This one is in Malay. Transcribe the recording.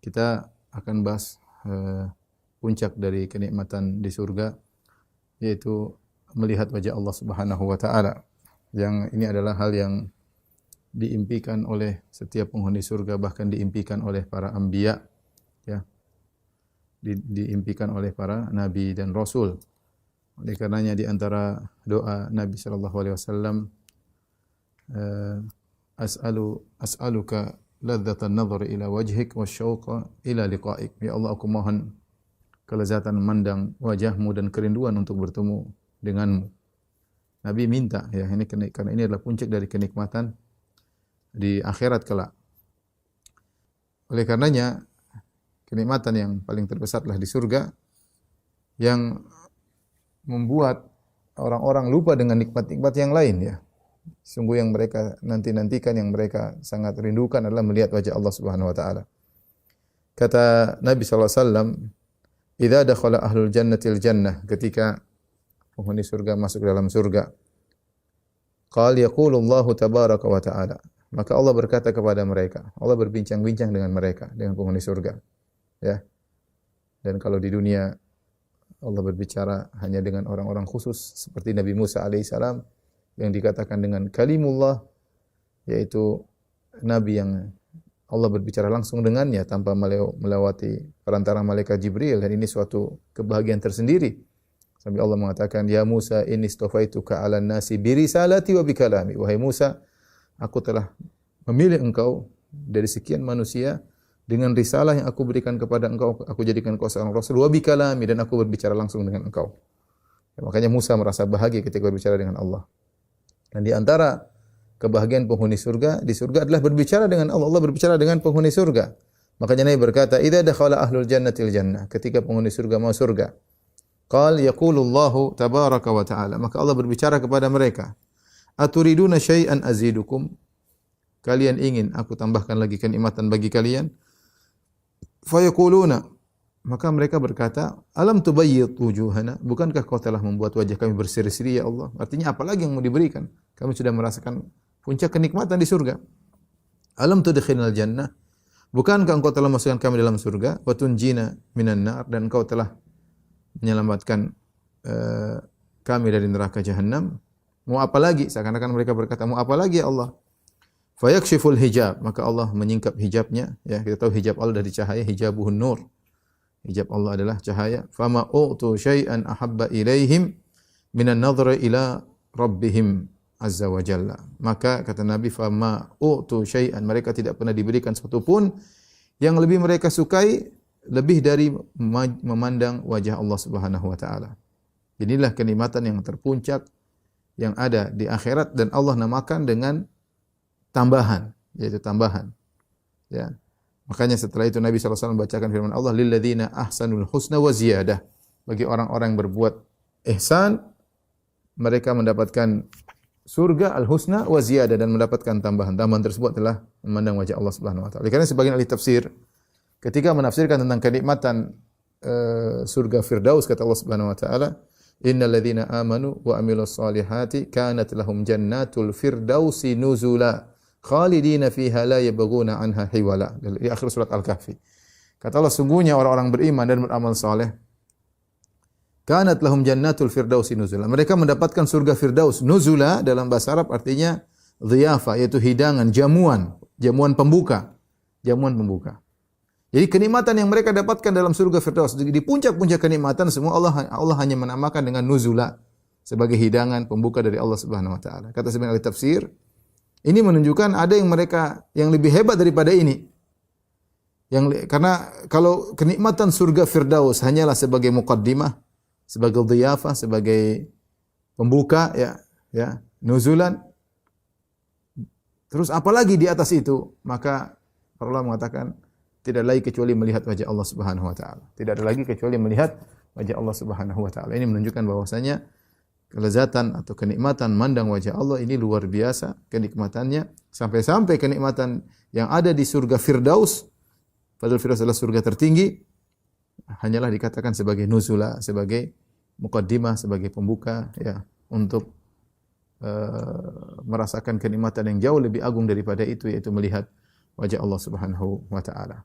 kita akan bahas puncak dari kenikmatan di surga, yaitu melihat wajah Allah Subhanahu wa taala. Yang ini adalah hal yang diimpikan oleh setiap penghuni surga, bahkan diimpikan oleh para anbiya, ya. Diimpikan oleh para nabi dan rasul. Oleh karenanya di antara doa Nabi sallallahu alaihi wasallam, as'aluka ladzatan nadhar ila wajhik wasyauqa ila liqa'ik. Ya Allah, aku mohon kelezatan memandang wajahmu dan kerinduan untuk bertemu denganmu. Nabi minta, ya, ini karena ini adalah puncak dari kenikmatan di akhirat kelak. Oleh karenanya kenikmatan yang paling terbesarlah di surga, yang membuat orang-orang lupa dengan nikmat-nikmat yang lain, ya. Sungguh yang mereka nanti-nantikan, yang mereka sangat rindukan adalah melihat wajah Allah Subhanahu wa taala. Kata Nabi sallallahu alaihi wasallam, "Idza dakhala ahlul jannatil jannah," ketika penghuni surga masuk ke dalam surga. Qala yaqulu Allahu tabaraka wa ta'ala. Maka Allah berkata kepada mereka. Allah berbincang-bincang dengan mereka, dengan penghuni surga. Ya. Dan kalau di dunia Allah berbicara hanya dengan orang-orang khusus seperti Nabi Musa alaihissalam yang dikatakan dengan kalimullah, yaitu nabi yang Allah berbicara langsung dengannya tanpa melewati perantara malaikat Jibril, dan ini suatu kebahagiaan tersendiri. Sampai Allah mengatakan, "Ya Musa, inni istafaituka 'alan nasi bi risalati wa bi kalami." Wahai Musa, aku telah memilih engkau dari sekian manusia dengan risalah yang aku berikan kepada engkau, aku jadikan engkau seorang rasul, wa bi kalami, dan aku berbicara langsung dengan engkau. Ya, makanya Musa merasa bahagia ketika berbicara dengan Allah. Dan di antara kebahagiaan penghuni surga di surga adalah berbicara dengan Allah. Allah berbicara dengan penghuni surga. Makanya Nabi berkata, "Idza dakhala ahlul jannatil jannah," ketika penghuni surga mau surga. Qal yaqulu Allahu tabaraka wa ta'ala, maka Allah berbicara kepada mereka, "Aturiduna syai'an azidukum?" Kalian ingin aku tambahkan lagi kenikmatan bagi kalian? Fayaquluna, maka mereka berkata, "Alam tubayyid wujuhana?" Bukankah kau telah membuat wajah kami berseri-seri, ya Allah? Artinya apa lagi yang mau diberikan? Kami sudah merasakan puncak kenikmatan di surga. "Alam tudkhilnal jannah?" Bukankah engkau telah masukkan kami dalam surga? Wa tunjina minan nar, dan engkau telah menyelamatkan kami dari neraka jahanam. Mau apa lagi? Seakan-akan mereka berkata, mau apa lagi, ya Allah? Fayakshiful hijab, maka Allah menyingkap hijabnya. Ya, kita tahu hijab Allah dari cahaya, hijabuhun nur. Hijab Allah adalah cahaya. Fama u'tu syai'an ahabba ilaihim minan nadhri ila rabbihim azza wa jalla. Maka kata Nabi, fama u'tu syai'an, mereka tidak pernah diberikan sesuatu pun yang lebih mereka sukai lebih dari memandang wajah Allah Subhanahu wa taala. Inilah kenikmatan yang terpuncak yang ada di akhirat, dan Allah namakan dengan tambahan, yaitu tambahan. Ya. Makanya setelah itu Nabi sallallahu alaihi wasallam bacakan firman Allah, "Lil ladzina ahsanul husna wa ziyadah." Bagi orang-orang yang berbuat ihsan, mereka mendapatkan surga al-husna wa ziyadah, dan mendapatkan tambahan. Tambahan tersebut adalah memandang wajah Allah Subhanahu wa taala. Karena sebagian ahli tafsir ketika menafsirkan tentang kenikmatan surga Firdaus, kata Allah Subhanahu wa taala, "Innal ladzina amanu wa amilus solihati kanat lahum jannatul firdausi nuzula khalidina fiha la yabghuna anha hiwala." Di akhir surat Al-Kahfi. Kata Allah, sungguhnya orang-orang beriman dan beramal saleh, kanat lahum jannatul firdausi nuzula. Mereka mendapatkan surga Firdaus. Nuzula dalam bahasa Arab artinya dhiyafa, yaitu hidangan, jamuan pembuka. Jamuan pembuka. Jadi kenikmatan yang mereka dapatkan dalam surga Firdaus, di puncak-puncak kenikmatan semua Allah hanya menamakan dengan nuzula, sebagai hidangan pembuka dari Allah Subhanahu wa taala. Kata sebagian ahli tafsir, ini menunjukkan ada yang mereka yang lebih hebat daripada ini. Karena kalau kenikmatan surga Firdaus hanyalah sebagai muqaddimah, sebagai dhiyafah, sebagai pembuka, ya, nuzulan. Terus apalagi di atas itu? Maka para ulama mengatakan tidak lagi kecuali melihat wajah Allah Subhanahu wa taala. Tidak ada lagi kecuali melihat wajah Allah Subhanahu wa taala. Ini menunjukkan bahwasanya kelezatan atau kenikmatan mandang wajah Allah ini luar biasa kenikmatannya, sampai-sampai kenikmatan yang ada di surga Firdaus, padahal Firdaus adalah surga tertinggi, hanyalah dikatakan sebagai nuzula, sebagai muqaddimah, sebagai pembuka, ya, untuk merasakan kenikmatan yang jauh lebih agung daripada itu, yaitu melihat wajah Allah Subhanahu wa taala.